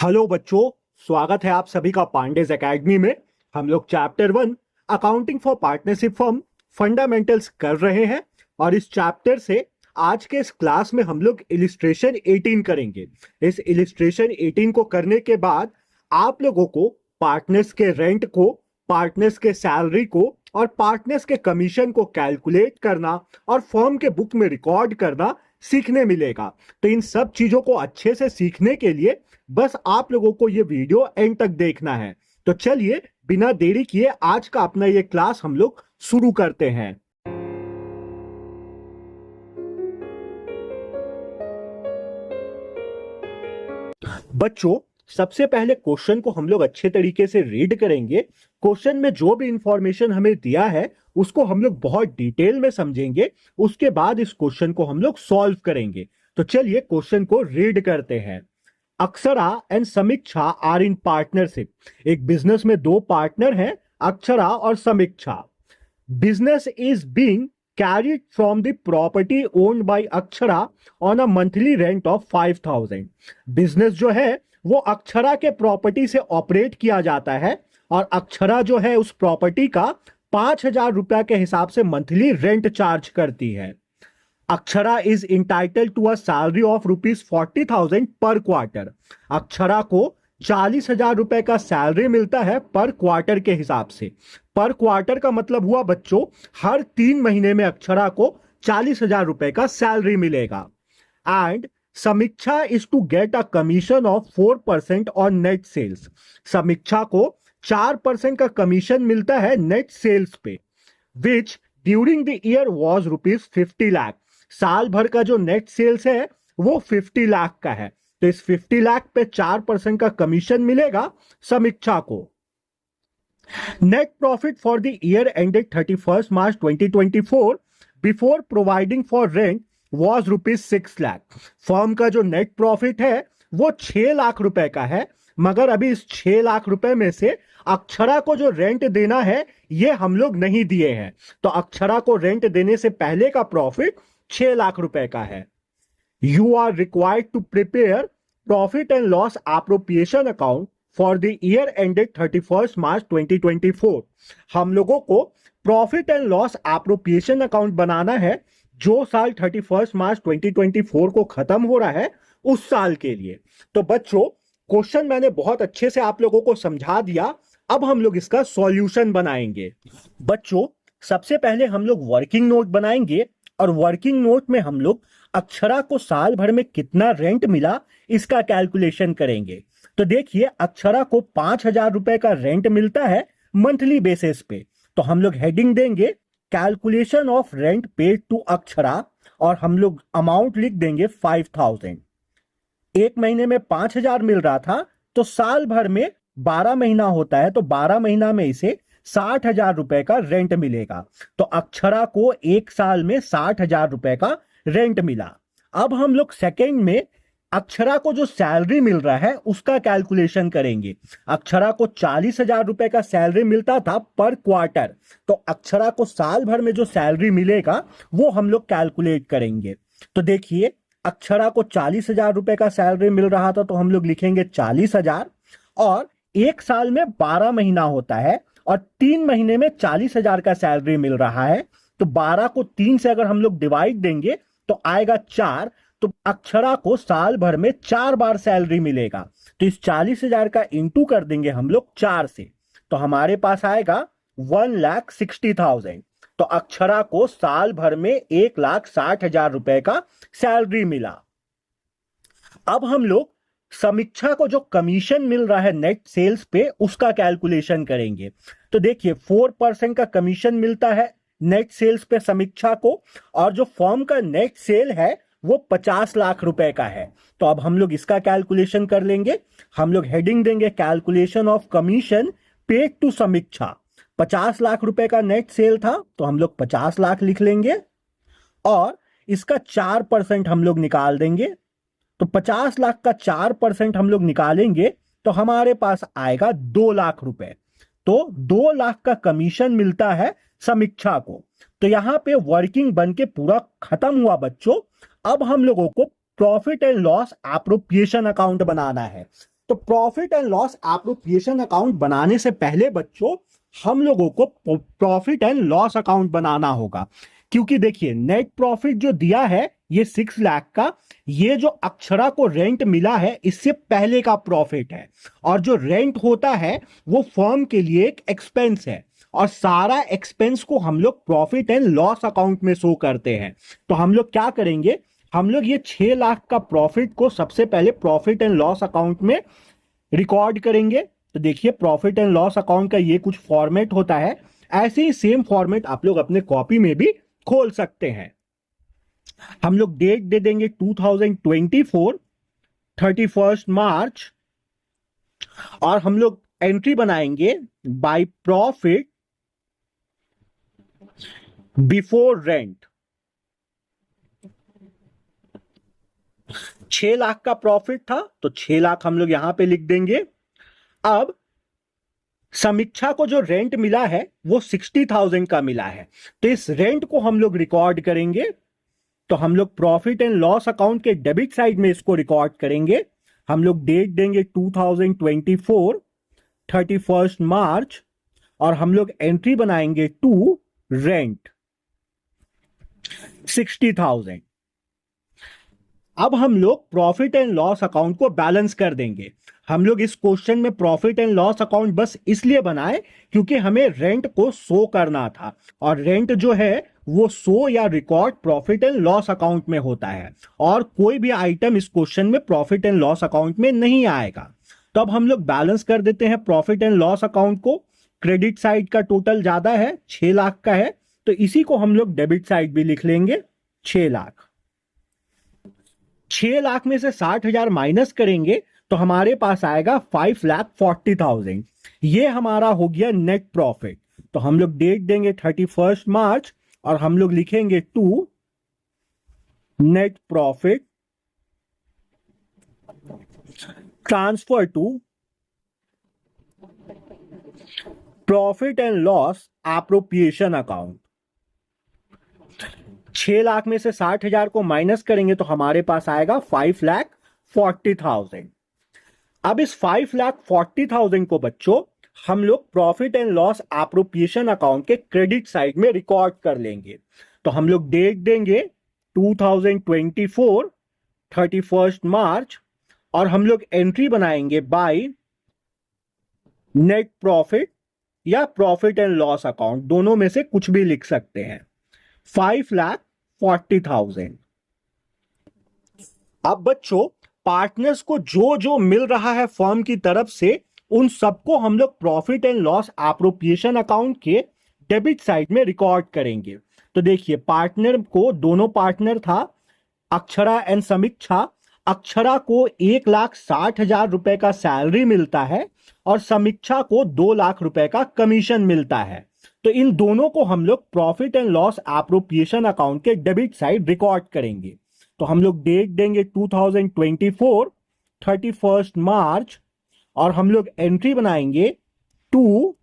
Hello बच्चों, स्वागत है आप सभी का पांडेज एकेडमी में। हम लोग chapter 1 accounting for partnership firm fundamentals कर रहे हैं और इस चैप्टर से आज के इस क्लास में हम लोग इलिस्ट्रेशन 18 करेंगे। इस इलिस्ट्रेशन 18 को करने के बाद आप लोगों को पार्टनर्स के रेंट को, पार्टनर्स के सैलरी को और पार्टनर्स के कमीशन को कैलकुलेट करना और फर्म के बुक में रिकॉर्ड करना सीखने मिलेगा। तो इन सब चीजों को अच्छे से सीखने के लिए बस आप लोगों को ये वीडियो एंड तक देखना है। तो चलिए बिना देरी किए आज का अपना ये क्लास हम लोग शुरू करते हैं। बच्चों, सबसे पहले क्वेश्चन को हम लोग अच्छे तरीके से रीड करेंगे। क्वेश्चन में जो भी इंफॉर्मेशन हमें दिया है उसको हम लोग बहुत डिटेल में समझेंगे। उसके बाद इस क्वेश्चन को हम लोग सॉल्व करेंगे। तो चलिए क्वेश्चन को रीड करते हैं। अक्षरा एंड समीक्षा आर इन पार्टनरशिप। एक बिजनेस में दो पार्टनर हैं, अक्षरा और समीक्षा। Business is being carried from the property owned by Akshara on a monthly rent of 5,000। Business जो है वो अक्षरा के प्रॉपर्टी से ऑपरेट किया जाता है और अक्षरा जो है उस प्रॉपर्टी का 5,000 रुपया के हिसाब से मंथली रेंट चार्ज करती है। Akshara is entitled to a salary of ₹40,000 per quarter. Akshara को 40,000 रुपए का सैलरी मिलता है पर क्वार्टर के हिसाब से। पर क्वार्टर का मतलब हुआ बच्चों, हर 3 महीने में अक्षरा को 40,000 रुपए का सैलरी मिलेगा। And Samiksha is to get a commission of 4% on net sales. Samiksha को 4% का कमीशन मिलता है नेट सेल्स पे, विच during the year was ₹50 lakh. साल भर का जो नेट सेल्स है वो 50 लाख का है। तो इस 50 लाख पे 4% का कमीशन मिलेगा समीक्षा को। Net profit for the year ended 31 March 2024 before providing for rent was ₹6 lakh. Firm का जो नेट प्रॉफिट है वो 6 लाख रुपए का है, मगर अभी इस 6 लाख रुपए में से अक्षरा को जो रेंट देना है ये हम लोग नहीं दिए हैं। तो अक्षरा को रेंट देने से पहले का प्रॉफिट 6 लाख रुपए का है। You are required to prepare profit and loss appropriation account for the year ended 31st March 2024। हम लोगों को profit and loss appropriation account बनाना है जो साल 31 मार्च 2024 को खत्म हो रहा है उस साल के लिए। तो बच्चों, क्वेश्चन मैंने बहुत अच्छे से आप लोगों को समझा दिया। अब हम लोग इसका सॉल्यूशन बनाएंगे। बच्चों, सबसे पहले हम लोग वर्किंग नोट बनाएंगे और वर्किंग नोट में हम लोग अक्षरा को साल भर में कितना रेंट मिला इसका कैलकुलेशन करेंगे। तो देखिए, अक्षरा को 5,000 रुपए का रेंट मिलता है मंथली बेसिस पे। तो हम लोग हेडिंग देंगे calculation of rent paid to Akshara और हम लोग अमाउंट लिख देंगे 5,000। एक महीने में 5,000 मिल रहा था तो साल भर में 12 महीना होता है, तो 12 महीना में इसे 60,000 रुपए का रेंट मिलेगा। तो अक्षरा को एक साल में 60,000 रुपए का रेंट मिला। अब हम लोग सेकेंड में अक्षरा को जो सैलरी मिल रहा है उसका कैलकुलेशन करेंगे। अक्षरा को 40,000 रुपए का सैलरी मिलता था पर क्वार्टर, तो अक्षरा को साल भर में जो सैलरी मिलेगा वो हम लोग कैलकुलेट करेंगे। तो देखिए, अक्षरा को 40,000 रुपए का सैलरी मिल रहा था तो हम लोग लिखेंगे 40,000, और एक साल में 12 महीना होता है और 3 महीने में 40,000 का सैलरी मिल रहा है। तो 12 को 3 से अगर हम लोग डिवाइड देंगे तो आएगा 4। तो अक्षरा को साल भर में 4 बार सैलरी मिलेगा। तो इस 40,000 का इंटू कर देंगे हम लोग 4 से, तो हमारे पास आएगा 1,60,000। तो अक्षरा को साल भर में 1,60,000 रुपए का सैलरी मिला। अब हम लोग समीक्षा को जो कमीशन मिल रहा है नेट सेल्स पे उसका कैलकुलेशन करेंगे। तो देखिए, 4% का कमीशन मिलता है नेट सेल्स पे समीक्षा को, और जो फर्म का नेट सेल है वो 50 लाख रुपए का है। तो अब हम लोग इसका कैलकुलेशन कर लेंगे। हम लोग हेडिंग देंगे calculation of commission paid to Samiksha. 50 lakh रुपए का नेट सेल था तो हम लोग 50 लाख लिख लेंगे और इसका 4% हम लोग निकाल देंगे। तो 50 लाख का 4% हम लोग निकालेंगे तो हमारे पास आएगा 2 लाख रुपए। तो 2 लाख का कमीशन मिलता है समीक्षा को। तो यहां पे वर्किंग बन के पूरा खत्म हुआ बच्चों। अब हम लोगों को profit and loss appropriation account बनाना है। तो profit and loss appropriation account बनाने से पहले बच्चों हम लोगों को प्रॉफिट एंड लॉस अकाउंट बनाना होगा, क्योंकि देखिए नेट प्रॉफिट जो दिया है ये 6 लाख का, ये जो अक्षरा को रेंट मिला है इससे पहले का प्रॉफिट है, और जो रेंट होता है वो फर्म के लिए एक एक्सपेंस है, और सारा एक्सपेंस को हम लोग प्रॉफिट एंड लॉस अकाउंट में शो करते हैं। तो हम लोग क्या करेंगे, हम लोग ये 6 लाख का प्रॉफिट को सबसे पहले प्रॉफिट एंड लॉस अकाउंट में रिकॉर्ड करेंगे। तो देखिए प्रॉफिट एंड लॉस अकाउंट का ये कुछ फॉर्मेट होता है, ऐसे ही सेम फॉर्मेट आप लोग अपने कॉपी में भी खोल सकते हैं। हम लोग डेट दे देंगे 2024 31 मार्च, और हम लोग एंट्री बनाएंगे by profit before rent. 6 lakh का प्रॉफिट था तो 6 लाख हम लोग यहां पे लिख देंगे। अब समीक्षा को जो रेंट मिला है वो 60,000 का मिला है, तो इस रेंट को हम लोग रिकॉर्ड करेंगे। तो हम लोग प्रॉफिट एंड लॉस अकाउंट के डेबिट साइड में इसको रिकॉर्ड करेंगे। हम लोग डेट देंगे 2024 31 मार्च, और हम लोग एंट्री बनाएंगे टू रेंट 60,000। अब हम लोग प्रॉफिट एंड लॉस अकाउंट को बैलेंस कर देंगे। हम लोग इस क्वेश्चन में प्रॉफिट एंड लॉस अकाउंट बस इसलिए बनाए क्योंकि हमें रेंट को शो करना था, और रेंट जो है वो शो या record profit and loss account में होता है, और कोई भी आइटम इस क्वेश्चन में प्रॉफिट एंड लॉस अकाउंट में नहीं आएगा। तो अब हम लोग बैलेंस कर देते हैं प्रॉफिट एंड लॉस अकाउंट को। क्रेडिट साइड का टोटल ज्यादा है, 6 लाख का है, तो इसी को हम लोग डेबिट साइड भी लिख लेंगे 6 लाख। 6 लाख में से 60,000 माइनस करेंगे तो हमारे पास आएगा 5,40,000। ये हमारा हो गया नेट प्रॉफिट। तो हम लोग डेट देंगे 31 मार्च, और हम लोग लिखेंगे to net profit transfer to profit and loss appropriation account. 6 lakh में से 60,000 को माइनस करेंगे तो हमारे पास आएगा 5,40,000। अब इस 5,40,000 को बच्चों हम लोग profit and loss appropriation account के क्रेडिट साइड में रिकॉर्ड कर लेंगे। तो हम लोग डेट देंगे 2024 31 मार्च, और हम लोग एंट्री बनाएंगे बाय नेट प्रॉफिट या प्रॉफिट एंड लॉस अकाउंट, दोनों में से कुछ भी लिख सकते हैं, 5,40,000। अब बच्चों पार्टनर्स को जो जो मिल रहा है फर्म की तरफ से उन सबको हम लोग profit and loss appropriation account के डेबिट साइड में रिकॉर्ड करेंगे। तो देखिए पार्टनर को, दोनों पार्टनर था अक्षरा एंड समीक्षा। अक्षरा को 1,60,000 रुपए का सैलरी मिलता है और समीक्षा को 2 लाख रुपए का कमीशन मिलता है। तो इन दोनों को हम लोग profit and loss appropriation account के डेबिट साइड रिकॉर्ड करेंगे। तो हम लोग डेट देंगे 2024 31 मार्च, और हम लोग एंट्री बनाएंगे टू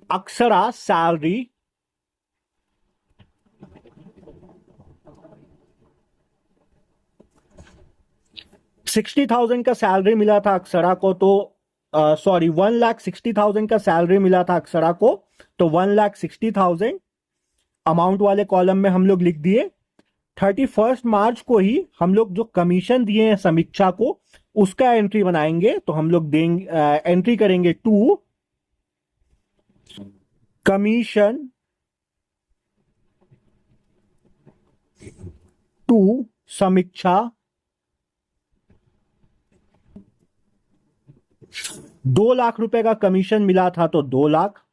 अक्षरा सैलरी 60,000 का सैलरी मिला था अक्षरा को, तो 1,60,000 का सैलरी मिला था अक्षरा को, तो 1,60,000 अमाउंट वाले कॉलम में हम लोग लिख दिए। 31 मार्च को ही हम लोग जो कमीशन दिए हैं समीक्षा को उसका एंट्री बनाएंगे। तो हम लोग देंगे, एंट्री करेंगे टू कमीशन टू समीक्षा 2 लाख रुपए का कमीशन मिला था तो 2 लाख।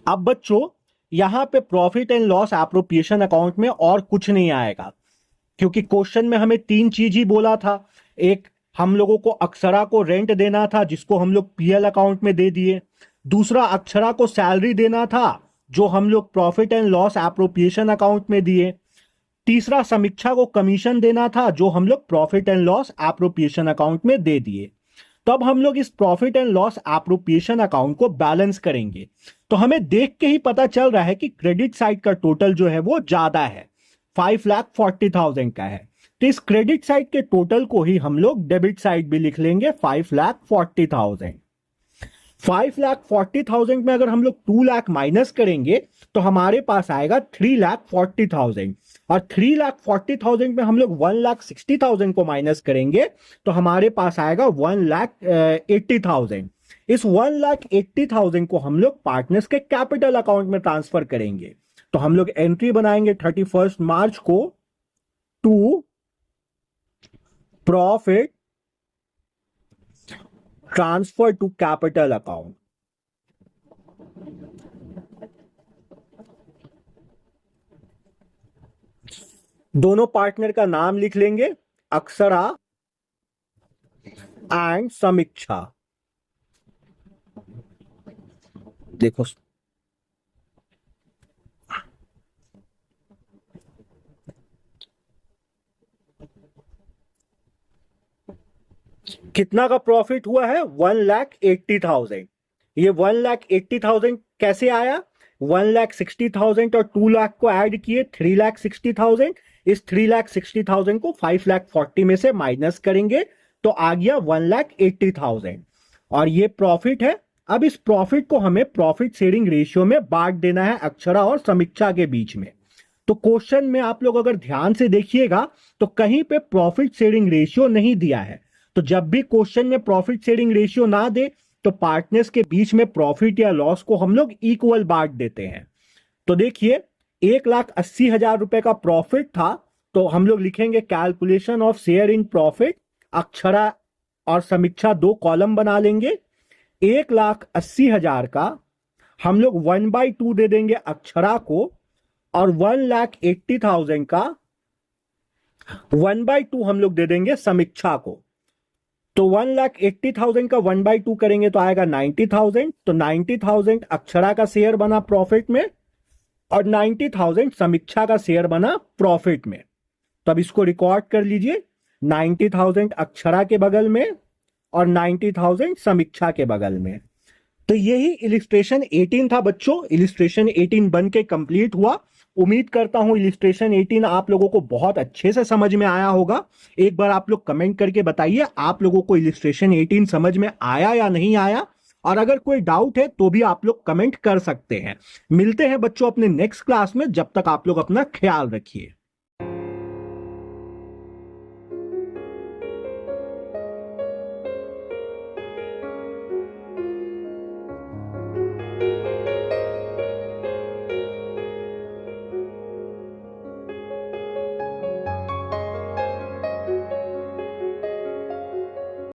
अब बच्चों यहां पे profit and loss appropriation account में और कुछ नहीं आएगा, क्योंकि क्वेश्चन में हमें 3 चीज ही बोला था। एक, हम लोगों को अक्षरा को रेंट देना था जिसको हम लोग पीएल अकाउंट में दे दिए। दूसरा, अक्षरा को सैलरी देना था जो हम लोग profit and loss appropriation account में दिए। तीसरा, समीक्षा को कमीशन देना था जो हम लोग profit and loss appropriation account में दे दिए। तो अब हम लोग इस profit and loss appropriation account को बैलेंस करेंगे। तो हमें देख के ही पता चल रहा है कि क्रेडिट साइड का टोटल जो है वो ज्यादा है, 5,40,000 का है। तो इस क्रेडिट साइड के टोटल को ही हम लोग डेबिट साइड भी लिख लेंगे 5,40,000। 5,40,000 में अगर हम लोग 2 लाख माइनस करेंगे तो हमारे पास आएगा 3,40,000, और 3,40,000 में हम लोग 1,60,000 को माइनस करेंगे तो हमारे पास आएगा 1,80,000। इस 1,80,000 को हम लोग पार्टनर्स के कैपिटल अकाउंट में ट्रांसफर करेंगे। तो हम लोग एंट्री बनाएंगे 31 मार्च को, to profit transfer to capital account. दोनों पार्टनर का नाम लिख लेंगे, अक्षरा एंड समीक्षा। देखो कितना का प्रॉफिट हुआ है, 1,80,000। ये 1,80,000 कैसे आया, 1,60,000 और 2 लाख को ऐड किए 3,60,000। इस 3,60,000 को 5,40,000 में से माइनस करेंगे तो आ गया 1,80,000, और ये प्रॉफिट है। अब इस प्रॉफिट को हमें प्रॉफिट शेयरिंग रेशियो में बांट देना है अक्षरा और समीक्षा के बीच में। तो क्वेश्चन में आप लोग अगर ध्यान से देखिएगा तो कहीं पे प्रॉफिट शेयरिंग रेशियो नहीं दिया है। तो जब भी क्वेश्चन में प्रॉफिट शेयरिंग रेशियो ना दे तो पार्टनर्स के बीच में प्रॉफिट या लॉस को हम लोग इक्वल बांट देते हैं। तो देखिए 1,80,000 रुपए का प्रॉफिट था, तो हम लोग लिखेंगे calculation of share in profit. Akshara और समीक्षा दो कॉलम बना लेंगे। 1,80,000 का हम लोग 1/2 दे देंगे अक्षरा को, और 1,80,000 का 1/2 हम लोग दे देंगे समीक्षा को। तो 1,80,000 का 1/2 करेंगे तो आएगा 90,000। तो 90,000 अक्षरा का शेयर बना प्रॉफिट में, और 90,000 समीक्षा का शेयर बना प्रॉफिट में। तो अब इसको रिकॉर्ड कर लीजिए, 90,000 अक्षरा के बगल में और 90,000 समीक्षा के बगल में। तो यही इलिस्ट्रेशन 18 था बच्चों। इलिस्ट्रेशन 18 बन के कंप्लीट हुआ। उम्मीद करता हूं इलिस्ट्रेशन 18 आप लोगों को बहुत अच्छे से समझ में आया होगा। एक बार आप लोग कमेंट करके बताइए आप लोगों को इलिस्ट्रेशन 18 समझ में आया या नहीं आया, और अगर कोई डाउट है तो भी आप लोग कमेंट कर सकते हैं। मिलते हैं बच्चों अपने नेक्स्ट क्लास में, जब तक आप लोग अपना ख्याल रखिए।